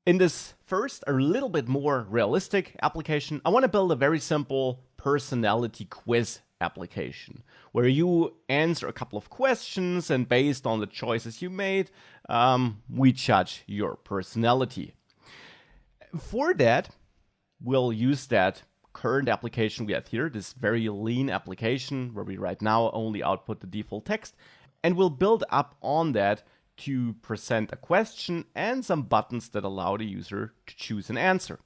In this first, a little bit more realistic application, I want to build a very simple personality quiz application where you answer a couple of questions, and based on the choices you made, we judge your personality. For that, we'll use that current application we have here, this very lean application where we right now only output the default text, and we'll build up on that to present a question and some buttons that allow the user to choose an answer.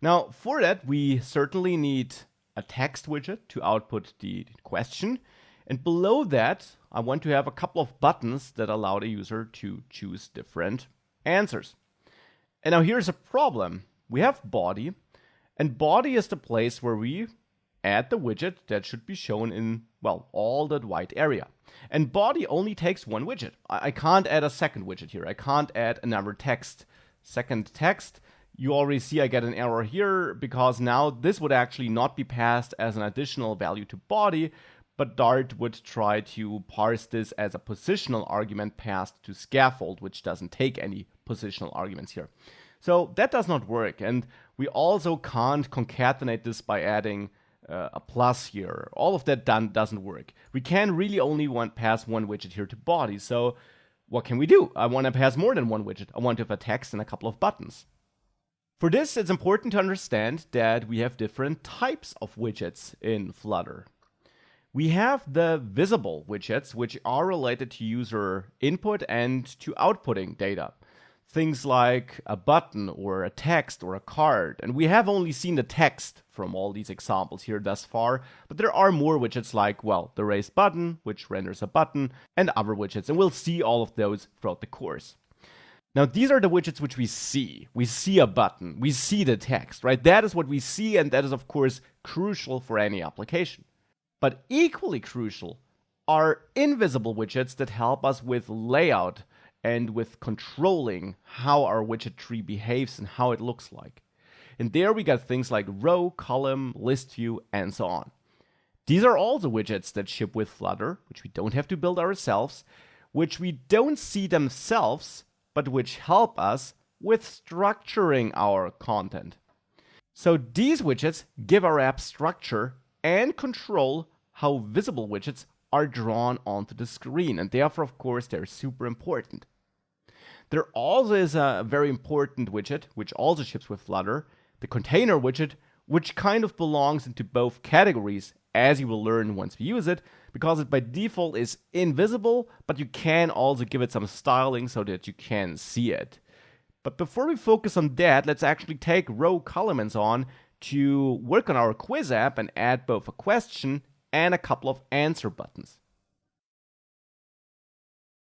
Now, for that, we certainly need a text widget to output the question, and below that, I want to have a couple of buttons that allow the user to choose different answers. And now here's a problem. We have body, and body is the place where we add the widget that should be shown in, well, all that white area. And body only takes one widget. I can't add a second widget here. I can't add another text. Second text, you already see I get an error here because now this would actually not be passed as an additional value to body, but Dart would try to parse this as a positional argument passed to scaffold, which doesn't take any positional arguments here. So that does not work, and we also can't concatenate this by adding a plus here. All of that doesn't work. We can really only pass one widget here to body, so what can we do? I want to pass more than one widget. I want to have a text and a couple of buttons. For this, it's important to understand that we have different types of widgets in Flutter. We have the visible widgets, which are related to user input and to outputting data. Things like a button or a text or a card. And we have only seen the text from all these examples here thus far, but there are more widgets like, well, the raised button, which renders a button, and other widgets. And we'll see all of those throughout the course. Now, these are the widgets which we see. We see a button, we see the text, right? That is what we see, and that is, of course, crucial for any application. But equally crucial are invisible widgets that help us with layout and with controlling how our widget tree behaves and how it looks like. And there we got things like row, column, list view, and so on. These are also widgets that ship with Flutter, which we don't have to build ourselves, which we don't see themselves, but which help us with structuring our content. So these widgets give our app structure and control how visible widgets are drawn onto the screen, and therefore, of course, they're super important. There also is a very important widget, which also ships with Flutter, the container widget, which kind of belongs into both categories, as you will learn once we use it, because it by default is invisible, but you can also give it some styling so that you can see it. But before we focus on that, let's actually take row, column, and so on to work on our quiz app and add both a question and a couple of answer buttons.